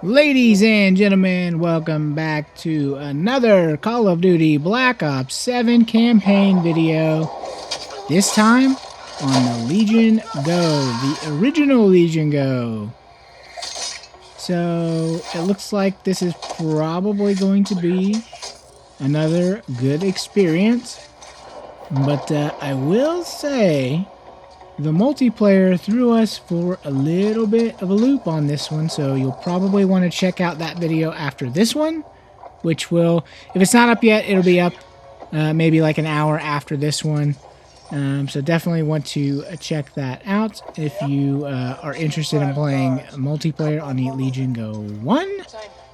Ladies and gentlemen, welcome back to another Call of Duty Black Ops 7 campaign video. This time on the Legion Go, the original Legion Go. So it looks like this is probably going to be another good experience. But I will say the multiplayer threw us for a little bit of a loop on this one, so you'll probably want to check out that video after this one, which will, if it's not up yet, it'll be up maybe like an hour after this one. So definitely want to check that out if you are interested in playing multiplayer on the Legion Go 1.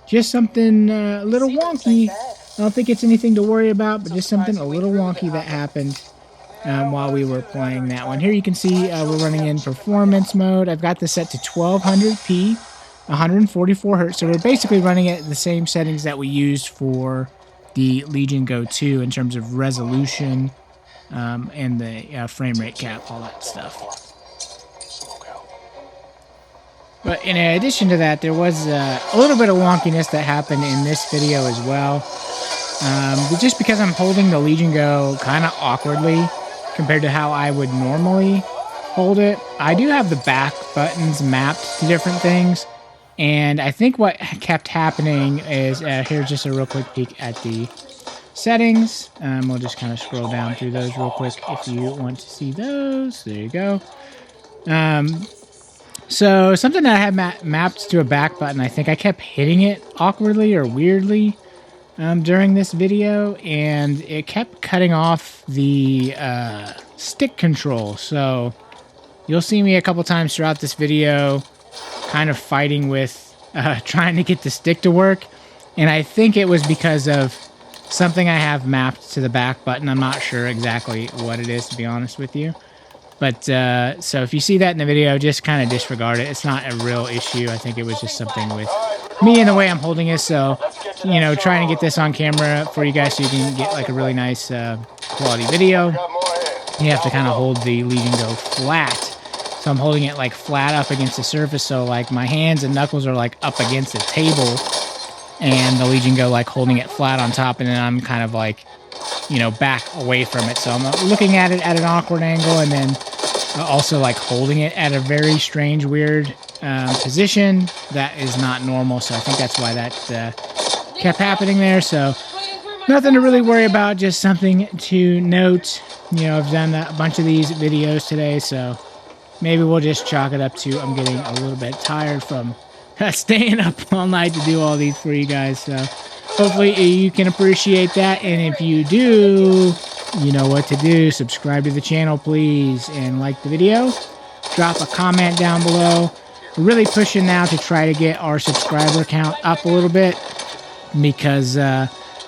Just something a little wonky. I don't think it's anything to worry about, but just something a little wonky that happened while we were playing that one. Here you can see we're running in performance mode. I've got this set to 1200p, 144 hertz. So we're basically running it at the same settings that we used for the Legion Go 2 in terms of resolution and the frame rate cap, all that stuff. But in addition to that, there was a little bit of wonkiness that happened in this video as well. Just because I'm holding the Legion Go kind of awkwardly compared to how I would normally hold it. I do have the back buttons mapped to different things, and I think what kept happening is, here's just a real quick peek at the settings. We'll just kind of scroll down through those real quick if you want to see those. There you go. So something that I had mapped to a back button, I think I kept hitting it awkwardly or weirdly during this video, and it kept cutting off the stick control. So you'll see me a couple times throughout this video kind of fighting with trying to get the stick to work, and I think it was because of something I have mapped to the back button. I'm not sure exactly what it is, to be honest with you. But so if you see that in the video, just kind of disregard it. It's not a real issue. I think it was just something with me and the way I'm holding it. So, you know, trying to get this on camera for you guys so you can get like a really nice quality video, you have to kind of hold the Legion Go flat. So I'm holding it like flat up against the surface. So like my hands and knuckles are like up against the table, and the Legion Go like holding it flat on top, and then I'm kind of like, you know, back away from it. So I'm looking at it at an awkward angle, and then also like holding it at a very strange, weird position that is not normal. So I think that's why that kept happening there. So nothing to really worry about, just something to note. You know, I've done a bunch of these videos today, so maybe we'll just chalk it up to I'm getting a little bit tired from staying up all night to do all these for you guys. So hopefully you can appreciate that, and if you do, you know what to do. Subscribe to the channel, please, and like the video. Drop a comment down below. We're really pushing now to try to get our subscriber count up a little bit, because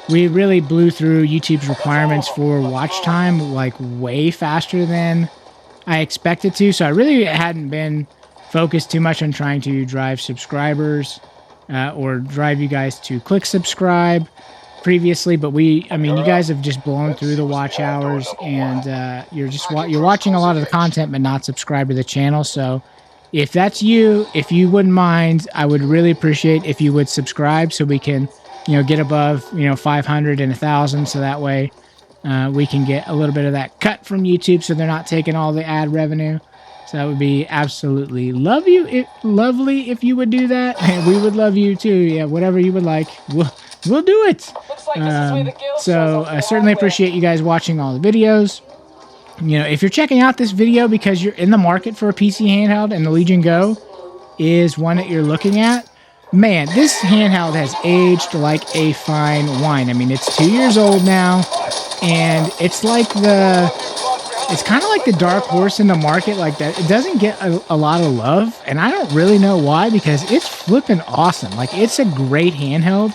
we really blew through YouTube's requirements for watch time like way faster than I expected to. So I really hadn't been focused too much on trying to drive subscribers or drive you guys to click subscribe previously, but I mean, you guys have just blown through the watch hours, and you're watching a lot of the content but not subscribed to the channel. So if that's you, if you wouldn't mind, I would really appreciate if you would subscribe so we can, you know, get above, you know, 500 and 1,000, so that way we can get a little bit of that cut from YouTube, so they're not taking all the ad revenue. So that would be absolutely lovely if you would do that, and we would love you too. Yeah, whatever you would like, we'll do it. So I certainly appreciate you guys watching all the videos. You know, if you're checking out this video because you're in the market for a PC handheld and the Legion Go is one that you're looking at, man, this handheld has aged like a fine wine. I mean, it's 2 years old now, and it's like it's kind of like the dark horse in the market like that. It doesn't get a lot of love, and I don't really know why, because it's flipping awesome. Like, it's a great handheld,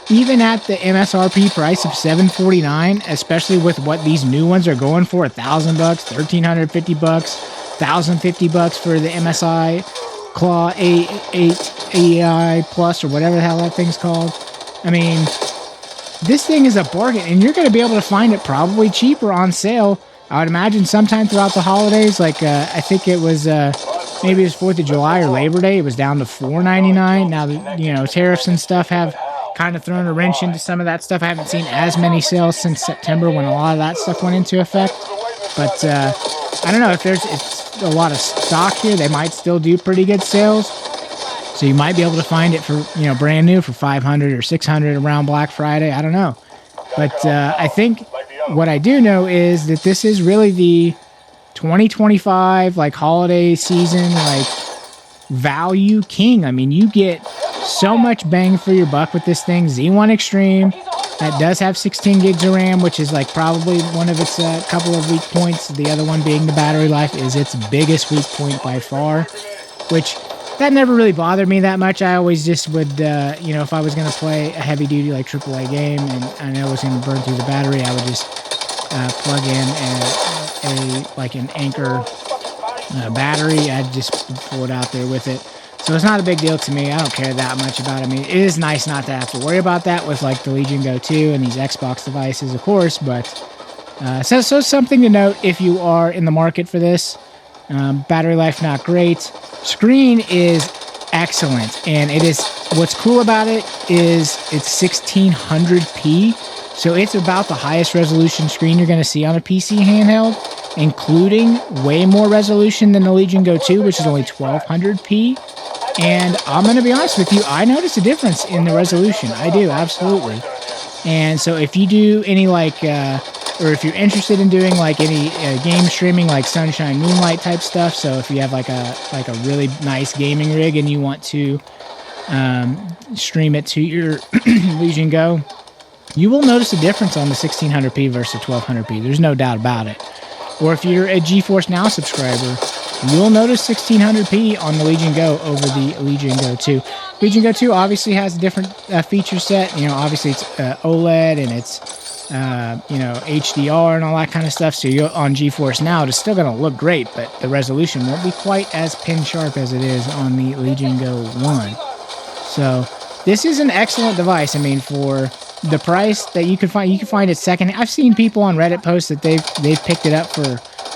even at the MSRP price of $749, especially with what these new ones are going for, $1,000, $1,350, $1,050 for the MSI Claw A8 AI Plus, or whatever the hell that thing's called. I mean, this thing is a bargain, and you're going to be able to find it probably cheaper on sale. I would imagine sometime throughout the holidays, like I think it was maybe it was 4th of July or Labor Day, it was down to $4.99. Now, you know, tariffs and stuff have kind of thrown a wrench into some of that stuff. I haven't seen as many sales since September when a lot of that stuff went into effect. But I don't know if it's a lot of stock here. They might still do pretty good sales. So you might be able to find it for, you know, brand new for $500 or $600 around Black Friday. I don't know. But I think what I do know is that this is really the 2025 like holiday season like value king. I mean, you get so much bang for your buck with this thing. Z1 Extreme, that does have 16 gigs of RAM, which is like probably one of its couple of weak points. The other one being the battery life is its biggest weak point by far, which that never really bothered me that much. I always just would, you know, if I was going to play a heavy duty like AAA game and I know it was going to burn through the battery, I would just plug in like an Anchor battery. I'd just pull it out there with it. So it's not a big deal to me. I don't care that much about it. I mean, it is nice not to have to worry about that with like the Legion Go 2 and these Xbox devices, of course, but so something to note if you are in the market for this. Battery life, not great. Screen is excellent, and it is, what's cool about it is it's 1600p, so it's about the highest resolution screen you're going to see on a PC handheld, including way more resolution than the Legion Go 2, which is only 1200p. And I'm going to be honest with you, I notice a difference in the resolution. I do, absolutely. And so if you do any like, or if you're interested in doing like any game streaming, like Sunshine Moonlight type stuff, so if you have like a really nice gaming rig and you want to stream it to your Legion Go, you will notice a difference on the 1600p versus 1200p. There's no doubt about it. Or if you're a GeForce Now subscriber, you'll notice 1600p on the Legion Go over the Legion Go 2. Legion Go 2 obviously has a different feature set. You know, obviously it's OLED and it's, you know, HDR and all that kind of stuff. So you're on GeForce Now, it's still going to look great, but the resolution won't be quite as pin sharp as it is on the Legion Go 1. So this is an excellent device. I mean, for the price that you can find it second. I've seen people on Reddit post that they've picked it up for,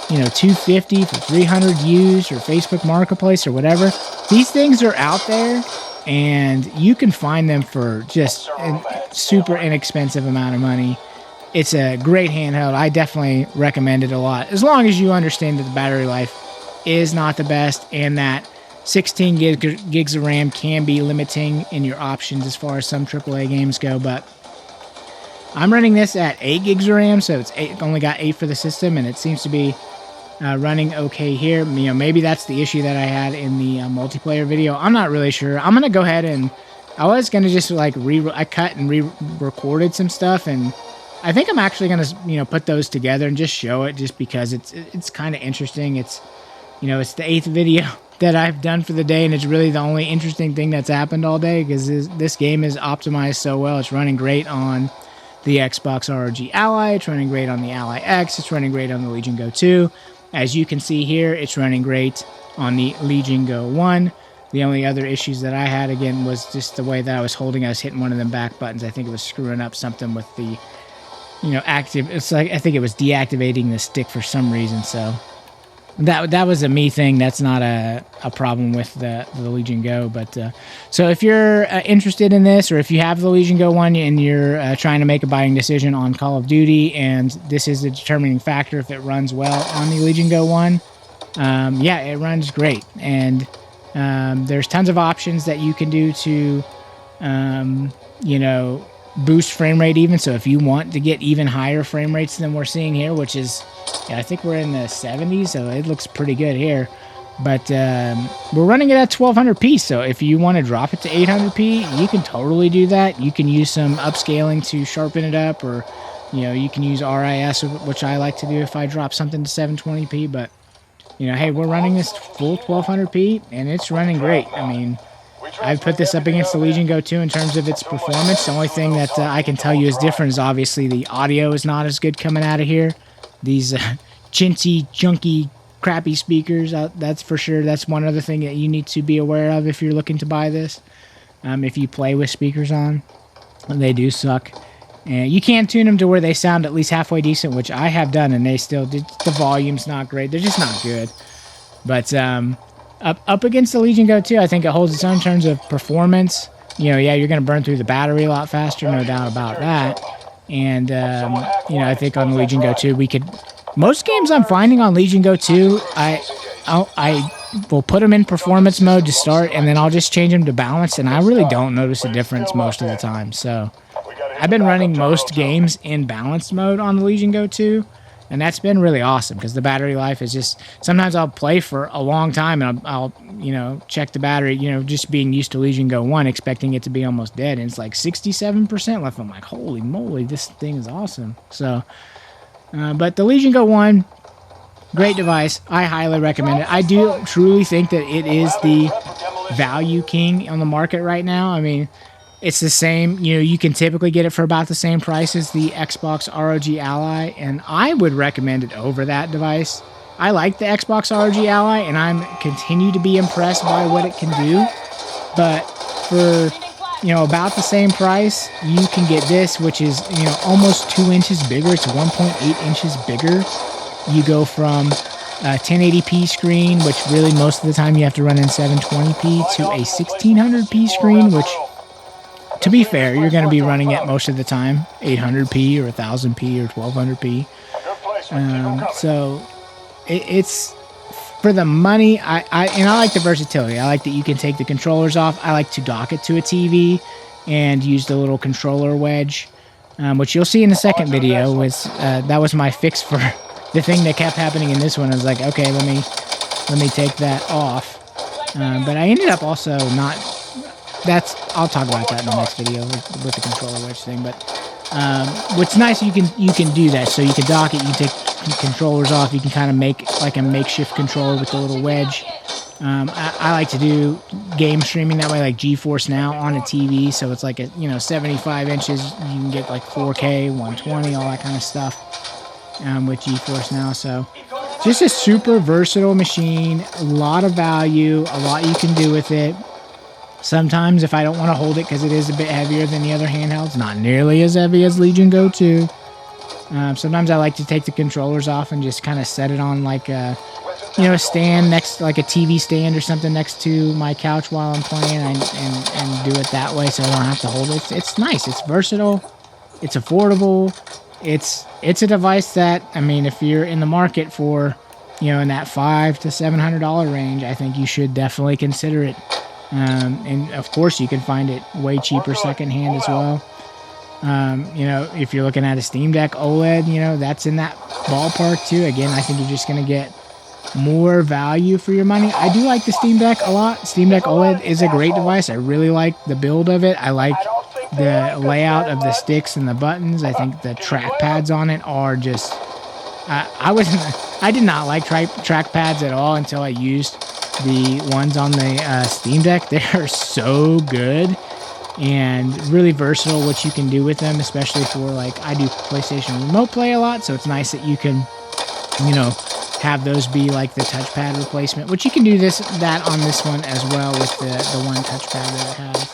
you know, $250 for 300 used, or Facebook Marketplace or whatever. These things are out there, and you can find them for just a super inexpensive amount of money. It's a great handheld. I definitely recommend it a lot, as long as you understand that the battery life is not the best and that 16 gigs of RAM can be limiting in your options as far as some AAA games go. But I'm running this at 8 gigs of RAM, so it's only got 8 for the system, and it seems to be running okay here. You know, maybe that's the issue that I had in the multiplayer video. I'm not really sure. I'm gonna go ahead and I was gonna just like I cut and re-recorded some stuff, and I think I'm actually gonna, you know, put those together and just show it, just because it's kind of interesting. It's, you know, it's the 8th video that I've done for the day, and it's really the only interesting thing that's happened all day, because this game is optimized so well. It's running great on the Xbox ROG Ally, it's running great on the Ally X, it's running great on the Legion Go 2. As you can see here, it's running great on the Legion Go 1. The only other issues that I had, again, was just the way that I was holding. I was hitting one of them back buttons. I think it was screwing up something with the, you know, active. It's like, I think it was deactivating the stick for some reason, so that was a me thing. That's not a problem with the Legion Go. But so if you're interested in this, or if you have the Legion Go 1 and you're trying to make a buying decision on Call of Duty, and this is a determining factor if it runs well on the Legion Go 1, yeah, it runs great. And there's tons of options that you can do to, you know, boost frame rate even. So if you want to get even higher frame rates than we're seeing here, which is, yeah, I think we're in the 70s, so it looks pretty good here. But we're running it at 1200p, so if you want to drop it to 800p, you can totally do that. You can use some upscaling to sharpen it up, or, you know, you can use RIS, which I like to do if I drop something to 720p. But, you know, hey, we're running this full 1200p, and it's running great. I mean, I've put this up against the Legion Go 2 in terms of its performance. The only thing that I can tell you is different is obviously the audio is not as good coming out of here. These chintzy, junky, crappy speakers, that's for sure. That's one other thing that you need to be aware of if you're looking to buy this. If you play with speakers on, they do suck. And you can tune them to where they sound at least halfway decent, which I have done, and they still, the volume's not great. They're just not good. But up against the Legion Go 2, I think it holds its own in terms of performance. You know, yeah, you're going to burn through the battery a lot faster, no doubt about that. And, you know, I think on the Legion Go 2, we could... Most games I'm finding on Legion Go 2, I will put them in performance mode to start, and then I'll just change them to balance, and I really don't notice a difference most of the time. So I've been running most games in balanced mode on the Legion Go 2, and that's been really awesome because the battery life is just... Sometimes I'll play for a long time, and I'll you know, check the battery, you know, just being used to Legion Go 1, expecting it to be almost dead, and it's like 67% left. I'm like, holy moly, this thing is awesome. So, but the Legion Go 1, great device. I highly recommend it. I do truly think that it is the value king on the market right now. I mean, it's the same, you know, you can typically get it for about the same price as the Xbox ROG Ally, and I would recommend it over that device. I like the Xbox ROG Ally, and I'm continue to be impressed by what it can do. But for, you know, about the same price, you can get this, which is, you know, almost 2 inches bigger. It's 1.8 inches bigger. You go from a 1080p screen, which really most of the time you have to run in 720p, to a 1600p screen, which, to be fair, you're going to be running it most of the time 800p or 1000p or 1200p. So it's for the money. I like the versatility. I like that you can take the controllers off. I like to dock it to a TV and use the little controller wedge, which you'll see in the second video. Was that was my fix for the thing that kept happening in this one. I was like, okay, let me take that off. But I ended up also not... I'll talk about that in the next video with the controller wedge thing. But what's nice, you can do that. So you can dock it, you can take controllers off, you can kind of make like a makeshift controller with the little wedge. I like to do game streaming that way, like GeForce Now on a TV. So it's like 75 inches. You can get like 4K, 120, all that kind of stuff with GeForce Now. So just a super versatile machine, a lot of value, a lot you can do with it. Sometimes if I don't want to hold it because it is a bit heavier than the other handhelds, not nearly as heavy as Legion Go 2. Sometimes I like to take the controllers off and just kind of set it on like a, a stand next, like a TV stand or something next to my couch while I'm playing, and do it that way so I don't have to hold it. It's nice. It's versatile. It's affordable. It's a device that, I mean, if you're in the market for, in that $500 to $700 range, I think you should definitely consider it. And of course you can find it way cheaper secondhand as well. If you're looking at a Steam Deck OLED, that's in that ballpark too. Again, I think you're just going to get more value for your money. I do like the Steam Deck a lot. Steam Deck OLED is a great device. I really like the build of it. I like the layout of the sticks and the buttons. I think the trackpads on it are just... I did not like trackpads at all until I used the ones on the Steam Deck. They're so good and really versatile what you can do with them, especially for, like, I do PlayStation Remote Play a lot, so it's nice that you can, have those be like the touchpad replacement, which you can do that on this one as well with the one touchpad that it has.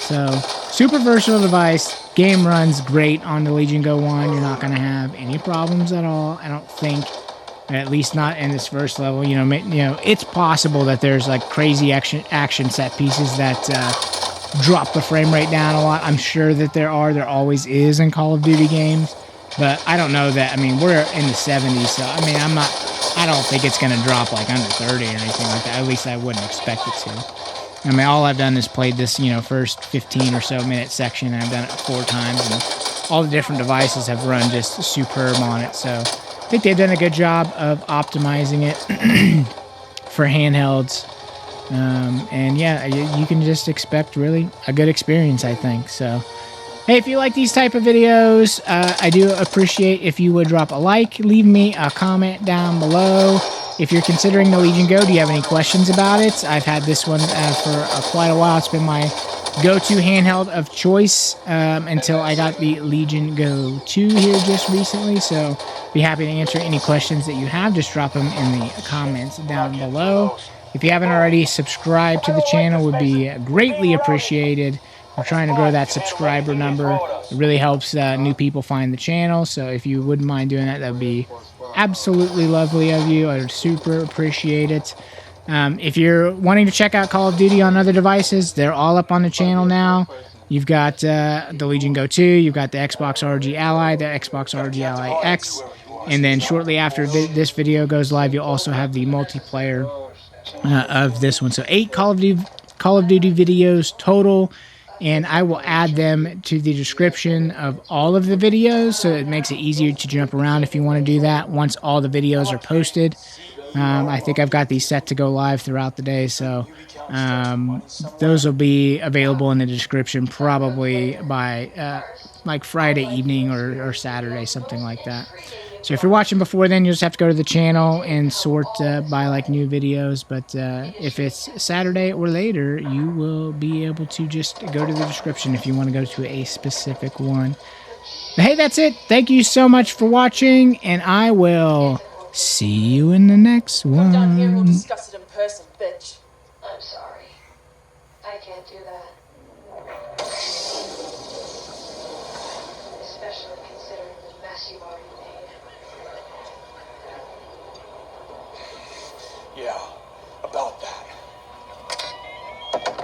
So, super versatile device. Game runs great on the Legion Go 1. You're not going to have any problems at all, I don't think. At least not in this first level. It's possible that there's like crazy action set pieces that drop the frame rate down a lot. I'm sure that there always is in Call of Duty games, but I don't know that. I mean, we're in the 70s, so I mean, I don't think it's going to drop like under 30 or anything like that. At least I wouldn't expect it to. I mean, all I've done is played this, first 15 or so minute section, and I've done it 4 times, and all the different devices have run just superb on it. So I think they've done a good job of optimizing it for handhelds. And yeah, you can just expect really a good experience, I think. So, hey, if you like these type of videos, I do appreciate if you would drop a like, leave me a comment down below. If you're considering the Legion Go, do you have any questions about it? I've had this one for quite a while. It's been my go-to handheld of choice until I got the Legion Go 2 here just recently. So be happy to answer any questions that you have. Just drop them in the comments down below. If you haven't already, subscribed to the channel would be greatly appreciated. We're trying to grow that subscriber number. It really helps new people find the channel. So if you wouldn't mind doing that, that would be absolutely lovely of you. I would super appreciate it. If you're wanting to check out Call of Duty on other devices, they're all up on the channel now. You've got the Legion Go 2, you've got the Xbox RG Ally, the Xbox RG Ally X, and then shortly after this video goes live, you'll also have the multiplayer of this one. So 8 Call of Duty videos total, and I will add them to the description of all of the videos, so it makes it easier to jump around if you want to do that once all the videos are posted. I think I've got these set to go live throughout the day, so those will be available in the description probably by like Friday evening or Saturday, something like that. So if you're watching before then, you'll just have to go to the channel and sort by like new videos. But if it's Saturday or later, you will be able to just go to the description if you want to go to a specific one. But hey, that's it. Thank you so much for watching, and I will see you in the next one. Come down here, we'll discuss it in person, bitch. I'm sorry. I can't do that. Especially considering the mess you've already made. Yeah.